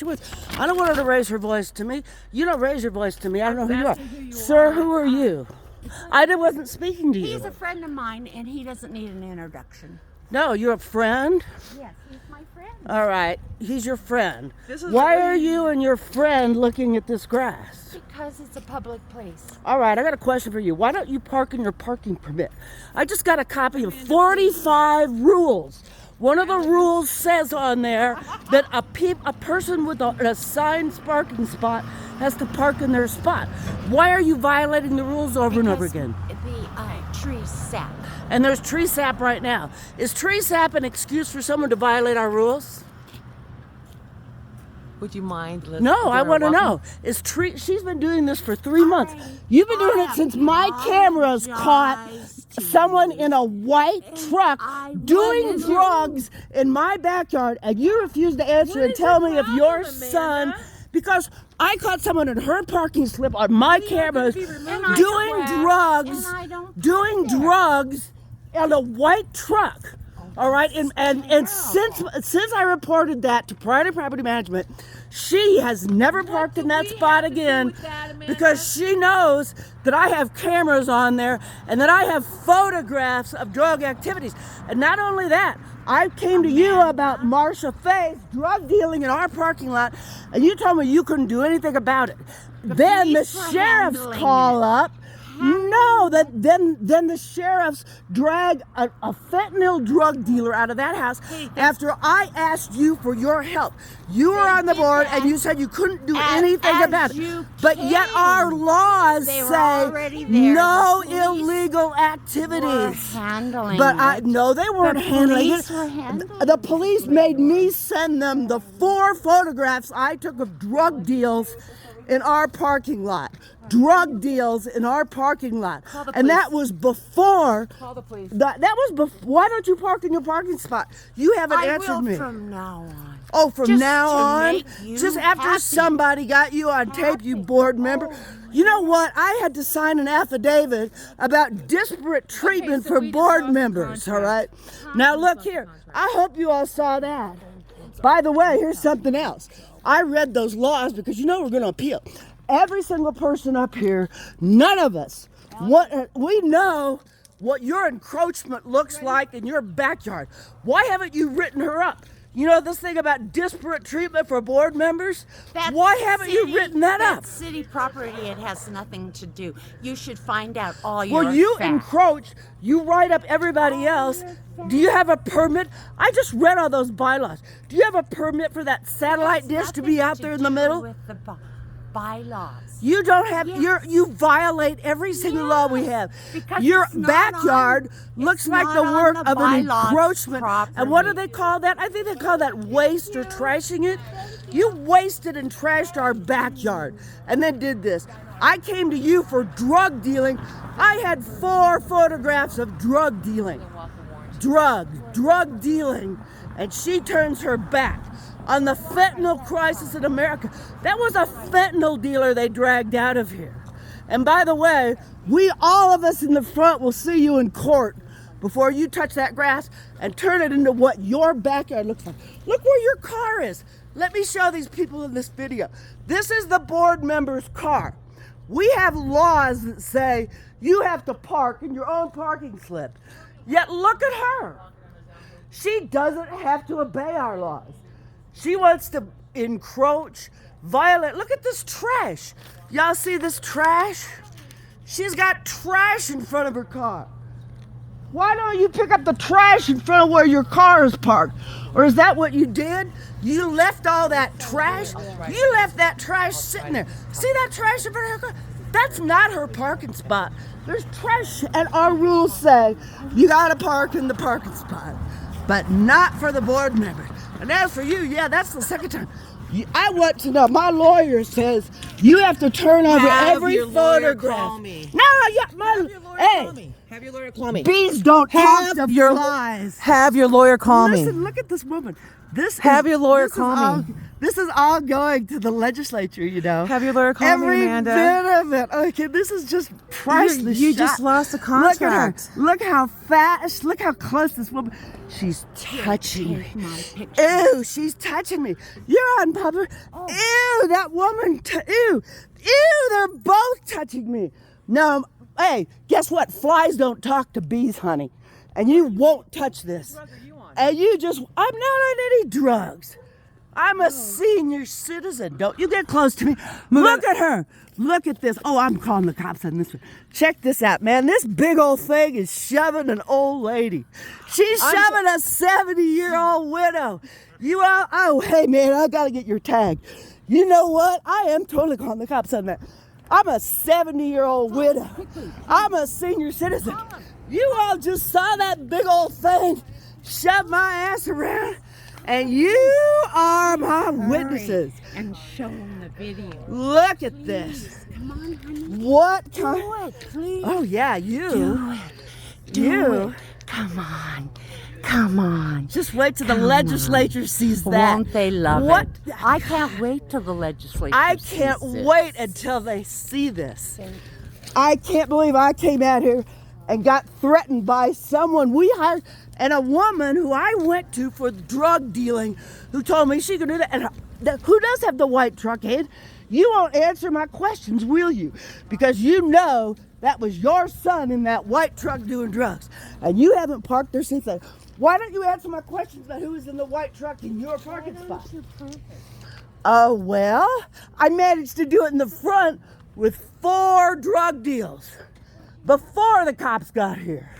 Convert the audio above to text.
with. I don't want her to raise her voice to me. You don't raise your voice to me. I don't know who you are. Sir, who are you? I wasn't speaking to you. He's a friend of mine, and he doesn't need an introduction. No, you're a friend? Yes, he's my friend. All right, he's your friend. Why are you and your friend looking at this grass? Because it's a public place. All right, I got a question for you. Why don't you park in your parking permit? I just got a copy of 45 rules. One of the rules says on there that a person with an assigned parking spot has to park in their spot. Why are you violating the rules over and over again? The tree sap. And there's tree sap right now. Is tree sap an excuse for someone to violate our rules? Would you mind? No, I want to know. She's been doing this for 3 months. You've been doing it since my cameras caught someone in a white truck doing drugs in my backyard, and you refuse to answer and tell me if your son, because I caught someone in her parking slip on my cameras doing drugs in a white truck. All right, and since I reported that to Priority Property Management, she has never parked in that spot again because she knows that I have cameras on there and that I have photographs of drug activities. And not only that, I came to you about Marsha Faith's drug dealing in our parking lot, and you told me you couldn't do anything about it. Then the sheriffs call up. No, then the sheriffs drag a fentanyl drug dealer out of that house after I asked you for your help. You were on the board and you said you couldn't do anything about it. But yet our laws say no illegal activities. No, they weren't handling it. The police made me send them the 4 photographs I took of drug deals in our parking lot. Drug deals in our parking lot. And that was before. Call the police. That was before. Why don't you park in your parking spot? You haven't answered me. From now on. Oh, from now on? Just after somebody got you on tape, you board member. You know what? I had to sign an affidavit about disparate treatment for board members, all right? Now look here. I hope you all saw that. By the way, here's something else. I read those laws because you know we're going to appeal. Every single person up here, none of us, we know what your encroachment looks like in your backyard. Why haven't you written her up? You know this thing about disparate treatment for board members? Why haven't you written that up? That's city property. It has nothing to do. You should find out all your Well, you facts. encroach. You write up everybody else. Do you have a permit? I just read all those bylaws. Do you have a permit for that satellite dish to be out there in the middle? With the bylaws. You don't have. You violate every single law we have. Your backyard looks like the work of an encroachment. And what do they call that? I think they call that waste or trashing it. You wasted and trashed our backyard, and then did this. I came to you for drug dealing. I had 4 photographs of drug dealing. Drug dealing, and she turns her back on the fentanyl crisis in America. That was a fentanyl dealer they dragged out of here. And by the way, all of us in the front will see you in court before you touch that grass and turn it into what your backyard looks like. Look where your car is. Let me show these people in this video. This is the board member's car. We have laws that say you have to park in your own parking slip. Yet look at her. She doesn't have to obey our laws. She wants to encroach, violate. Look at this trash. Y'all see this trash? She's got trash in front of her car. Why don't you pick up the trash in front of where your car is parked? Or is that what you did? You left all that trash? You left that trash sitting there. See that trash in front of her car? That's not her parking spot. There's trash, and our rules say you gotta park in the parking spot, but not for the board members. And as for you, yeah, that's the second time. I want to know. My lawyer says you have to turn over every photograph. Call me. No, yeah, Have your lawyer call me. Bees don't talk to flies. Have your lawyer call me. Listen, look at this woman. Have your lawyer call me. This is all going to the legislature, you know. Have your lawyer call me, Amanda. Every bit of it. Okay, this is just priceless. You just lost a contract. Look at her. Look how fast. Look how close this woman. She's touching me. Ew, she's touching me. You're on public. Ew, that woman. Ew, ew, they're both touching me. No, hey, guess what? Flies don't talk to bees, honey. And you won't touch this. And you just, I'm not on any drugs. I'm a senior citizen. Don't you get close to me. Look at her. Look at this. Oh, I'm calling the cops on this one. Check this out, man. This big old thing is shoving an old lady. She's shoving a 70-year-old widow. You all, oh, hey, man, I got to get your tag. You know what? I am totally calling the cops on that. I'm a 70-year-old widow. I'm a senior citizen. You all just saw that big old thing shove my ass around. And you are my witnesses. And show them the video. Look at this. Come on, honey. What Do kind? it, please. Oh yeah, you. Do it. Do it. Come on. Come on. Just wait till the legislature sees that. Won't they love what? it? I can't wait till the legislature I sees can't it. wait until they see this. I can't believe I came out here and got threatened by someone we hired and a woman who I went to for drug dealing who told me she could do that. And who does have the white truck, Ed? You won't answer my questions, will you? Because you know that was your son in that white truck doing drugs. And you haven't parked there since then. Why don't you answer my questions about who was in the white truck in your parking spot? Oh, well, I managed to do it in the front with 4 drug deals before the cops got here.